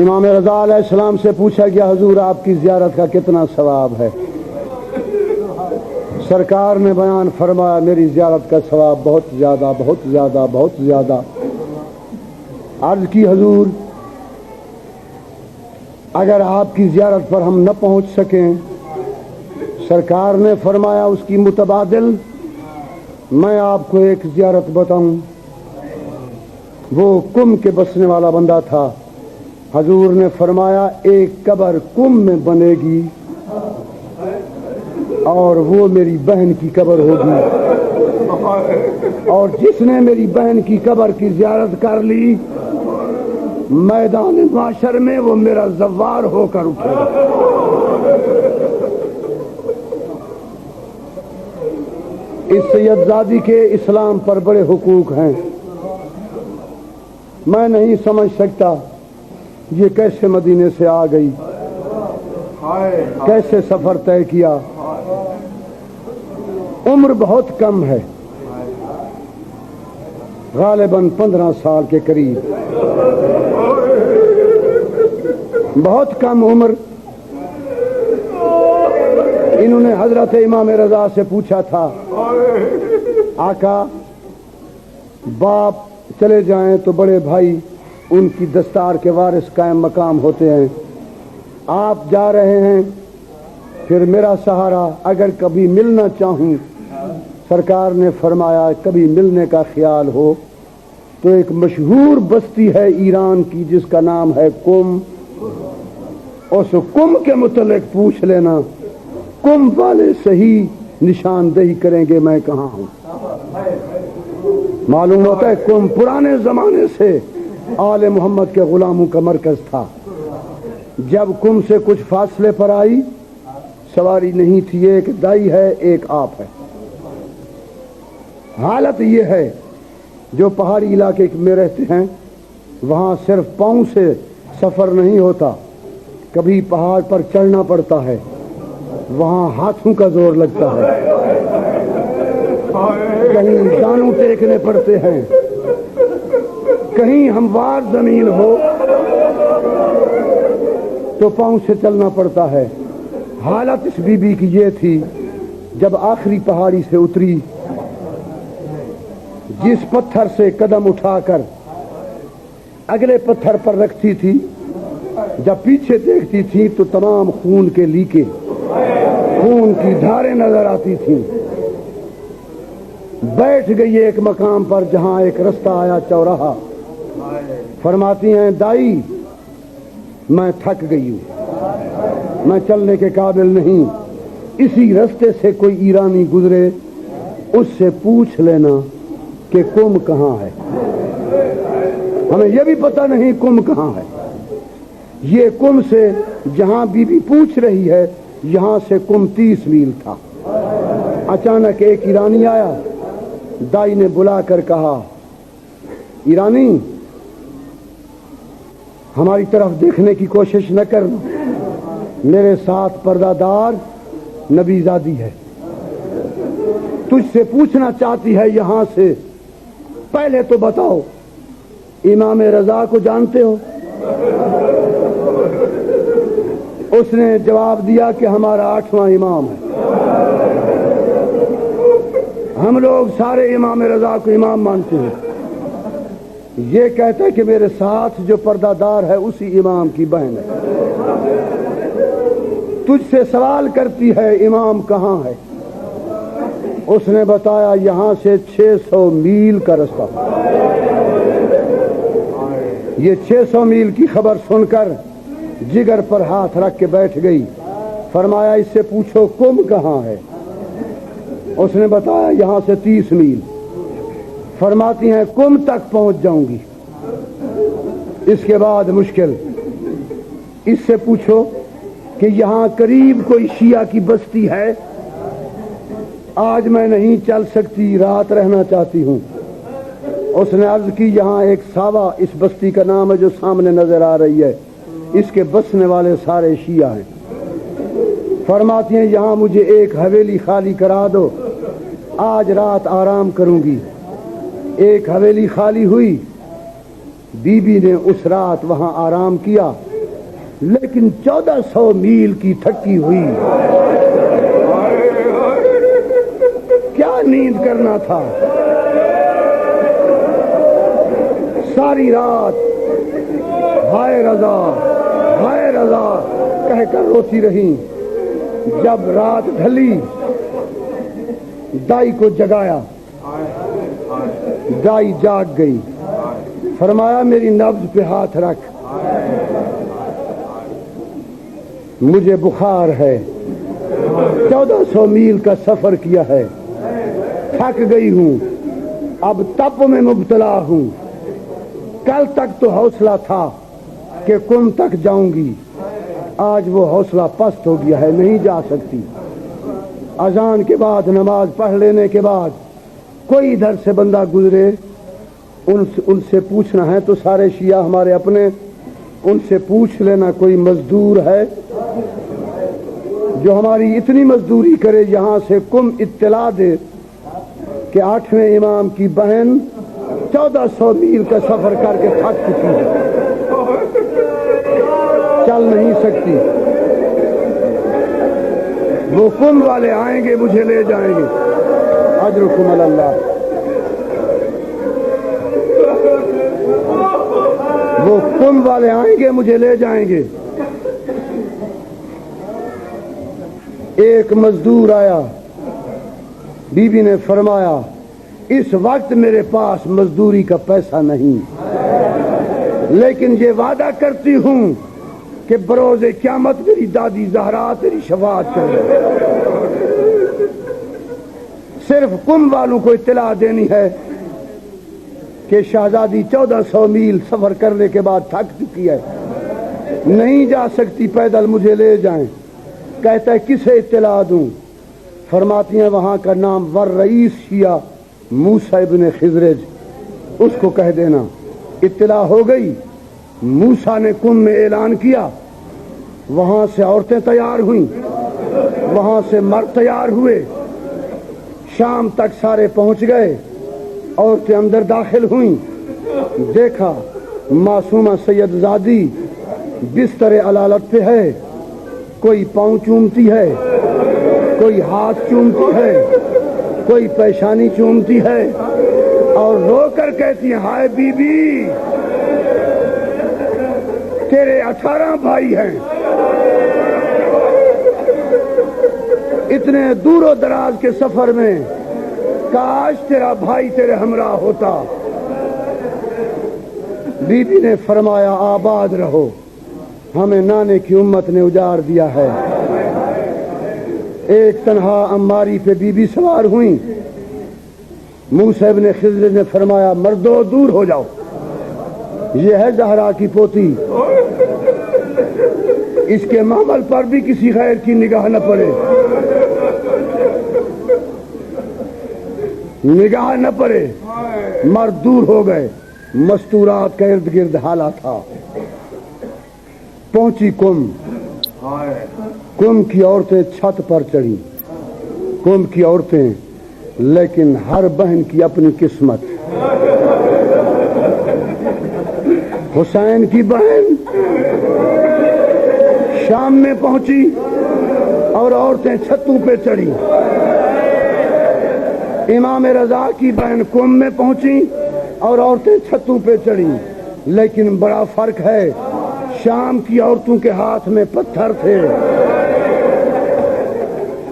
امام رضا علیہ السلام سے پوچھا گیا حضور آپ کی زیارت کا کتنا ثواب ہے؟ سرکار نے بیان فرمایا میری زیارت کا ثواب بہت زیادہ بہت زیادہ بہت زیادہ۔ عرض کی حضور اگر آپ کی زیارت پر ہم نہ پہنچ سکیں، سرکار نے فرمایا اس کی متبادل میں آپ کو ایک زیارت بتاؤں۔ وہ کم کے بسنے والا بندہ تھا، حضور نے فرمایا ایک قبر کم میں بنے گی اور وہ میری بہن کی قبر ہوگی، اور جس نے میری بہن کی قبر کی زیارت کر لی میدان معاشر میں وہ میرا زوار ہو کر اٹھے گا۔ اس سید زادی کے اسلام پر بڑے حقوق ہیں، میں نہیں سمجھ سکتا یہ کیسے مدینے سے آ گئی، کیسے سفر طے کیا۔ عمر بہت کم ہے، غالباً 15 سال کے قریب، بہت کم عمر۔ انہوں نے حضرت امام رضا سے پوچھا تھا آقا باپ چلے جائیں تو بڑے بھائی ان کی دستار کے وارث قائم مقام ہوتے ہیں، آپ جا رہے ہیں پھر میرا سہارا اگر کبھی ملنا چاہوں۔ سرکار نے فرمایا کبھی ملنے کا خیال ہو تو ایک مشہور بستی ہے ایران کی جس کا نام ہے قم، اس قم کے متعلق پوچھ لینا، قم والے صحیح نشاندہی کریں گے میں کہاں ہوں۔ معلوم ہوتا ہے قم پرانے زمانے سے آل محمد کے غلاموں کا مرکز تھا۔ جب قم سے کچھ فاصلے پر آئی سواری نہیں تھی، ایک دائی ہے ایک آپ ہے۔ حالت یہ ہے جو پہاڑی علاقے میں رہتے ہیں وہاں صرف پاؤں سے سفر نہیں ہوتا، کبھی پہاڑ پر چڑھنا پڑتا ہے، وہاں ہاتھوں کا زور لگتا ہے، کہیں دانوں ٹیکنے پڑتے ہیں، کہیں ہموار زمین ہو تو پاؤں سے چلنا پڑتا ہے۔ حالت اس بی بی کی یہ تھی جب آخری پہاڑی سے اتری، جس پتھر سے قدم اٹھا کر اگلے پتھر پر رکھتی تھی جب پیچھے دیکھتی تھی تو تمام خون کے لیکے، خون کی دھاریں نظر آتی تھیں۔ بیٹھ گئی ایک مقام پر جہاں ایک رستہ آیا چوراہا، فرماتی ہیں دائی میں تھک گئی ہوں، میں چلنے کے قابل نہیں، اسی رستے سے کوئی ایرانی گزرے اس سے پوچھ لینا کہ قم کہاں ہے۔ ہمیں یہ بھی پتہ نہیں قم کہاں ہے۔ یہ قم سے جہاں بی بی پوچھ رہی ہے یہاں سے قم 30 میل تھا۔ اچانک ایک ایرانی آیا، دائی نے بلا کر کہا ایرانی ہماری طرف دیکھنے کی کوشش نہ کرنا، میرے ساتھ پردہ دار نبی زادی ہے، تجھ سے پوچھنا چاہتی ہے یہاں سے، پہلے تو بتاؤ امام رضا کو جانتے ہو؟ اس نے جواب دیا کہ ہمارا 8واں امام ہے، ہم لوگ سارے امام رضا کو امام مانتے ہیں۔ یہ کہتا ہے کہ میرے ساتھ جو پردہ دار ہے اسی امام کی بہن ہے، تجھ سے سوال کرتی ہے امام کہاں ہے؟ اس نے بتایا یہاں سے 600 میل کا رستہ۔ یہ 600 میل کی خبر سن کر جگر پر ہاتھ رکھ کے بیٹھ گئی، فرمایا اس سے پوچھو قم کہاں ہے؟ اس نے بتایا یہاں سے 30 میل۔ فرماتی ہیں قم تک پہنچ جاؤں گی، اس کے بعد مشکل، اس سے پوچھو کہ یہاں قریب کوئی شیعہ کی بستی ہے، آج میں نہیں چل سکتی، رات رہنا چاہتی ہوں۔ اس نے عرض کی یہاں ایک ساوا اس بستی کا نام ہے جو سامنے نظر آ رہی ہے، اس کے بسنے والے سارے شیعہ ہیں۔ فرماتی ہیں یہاں مجھے ایک حویلی خالی کرا دو، آج رات آرام کروں گی۔ ایک حویلی خالی ہوئی، بی بی نے اس رات وہاں آرام کیا۔ لیکن 1400 میل کی تھکی ہوئی کیا نیند کرنا تھا. ساری رات ہائے رضا ہائے رضا کہہ کر روتی رہی. جب رات ڈھلی دائی کو جگایا. دائی جاگ گئی. فرمایا میری نبض پہ ہاتھ رکھ, مجھے بخار ہے, 1400 میل کا سفر کیا ہے, تھک گئی ہوں, اب تپ میں مبتلا ہوں. کل تک تو حوصلہ تھا کہ کم تک جاؤں گی, آج وہ حوصلہ پست ہو گیا ہے, نہیں جا سکتی. اذان کے بعد نماز پڑھ لینے کے بعد کوئی ادھر سے بندہ گزرے, ان سے پوچھنا ہے تو سارے شیعہ ہمارے اپنے, ان سے پوچھ لینا کوئی مزدور ہے جو ہماری اتنی مزدوری کرے, یہاں سے کم اطلاع دے کہ 8ویں امام کی بہن 1400 میل کا سفر کر کے تھک چکی ہے, چل نہیں سکتی. وہ کم والے آئیں گے مجھے لے جائیں گے. اجرکم اللہ. وہ کم والے آئیں گے مجھے لے جائیں گے. ایک مزدور آیا, بی بی نے فرمایا اس وقت میرے پاس مزدوری کا پیسہ نہیں, لیکن یہ وعدہ کرتی ہوں کہ بروز قیامت میری دادی زہرا تیری شفاعت کرے. صرف کم والوں کو اطلاع دینی ہے کہ شہزادی 1400 میل سفر کرنے کے بعد تھک چکی ہے, نہیں جا سکتی پیدل, مجھے لے جائیں. کہتا ہے کسے اطلاع دوں؟ فرماتی ہیں وہاں کا نام ور رئیس شیعہ موسیٰ ابن خزرج, اس کو کہہ دینا. اطلاع ہو گئی. موسیٰ نے کم میں اعلان کیا, وہاں سے عورتیں تیار ہوئیں, وہاں سے مرد تیار ہوئے. شام تک سارے پہنچ گئے, عورتیں اندر داخل ہوئیں. دیکھا معصومہ سید زادی بستر علالت پہ ہے, کوئی پاؤں چومتی ہے, کوئی ہاتھ چومتی ہے, کوئی پیشانی چومتی ہے, اور رو کر کہتی ہے ہائے بی بی تیرے 18 بھائی ہیں, اتنے دور و دراز کے سفر میں کاش تیرا بھائی تیرے ہمراہ ہوتا. بی بی نے فرمایا آباد رہو, ہمیں نانے کی امت نے اجاڑ دیا ہے. ایک تنہا اماری پہ بی بی سوار ہوئیں. موسیٰ ابن خضر نے فرمایا مردو دور ہو جاؤ, یہ ہے زہرا کی پوتی, اس کے معمل پر بھی کسی غیر کی نگاہ نہ پڑے, نگاہ نہ پڑے. مرد دور ہو گئے. مستورات کا ارد گرد حالہ تھا. پہنچی کم. کم کی عورتیں چھت پر چڑھی, کم کی عورتیں, لیکن ہر بہن کی اپنی قسمت. حسین کی بہن شام میں پہنچی اور عورتیں چھتوں پہ چڑھی. امام رضا کی بہن کم میں پہنچی اور عورتیں چھتوں پہ چڑھی. لیکن بڑا فرق ہے, شام کی عورتوں کے ہاتھ میں پتھر تھے,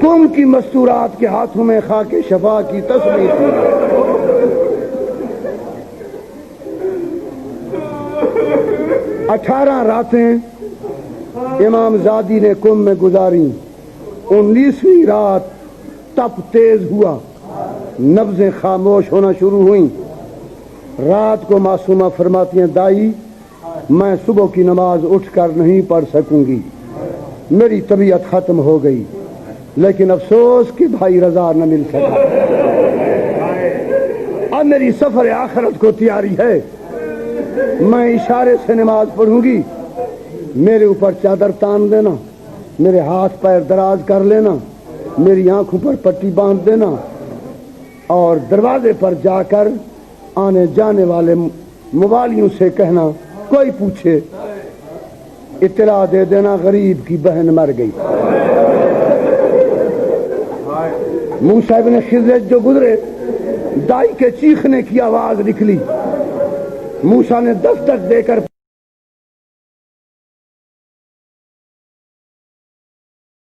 کم کی مستورات کے ہاتھوں میں خاک شفا کی تسبیح تھی. اٹھارہ راتیں امام زادی نے کم میں گزاری. 19ویں رات تپ تیز ہوا, نبضیں خاموش ہونا شروع ہوئیں. رات کو معصومہ فرماتی ہیں دائی میں صبح کی نماز اٹھ کر نہیں پڑھ سکوں گی, میری طبیعت ختم ہو گئی, لیکن افسوس کہ بھائی رضا نہ مل سکا. اب میری سفر آخرت کو تیاری ہے, میں اشارے سے نماز پڑھوں گی, میرے اوپر چادر تان دینا, میرے ہاتھ پیر دراز کر لینا, میری آنکھوں پر پٹی باندھ دینا, اور دروازے پر جا کر آنے جانے والے موالیوں سے کہنا کوئی پوچھے اطلاع دے دینا غریب کی بہن مر گئی۔ موسیٰ ابن خضر جو گزرے دائی کے چیخنے کی آواز نکلی، موسیٰ نے دستک دے کر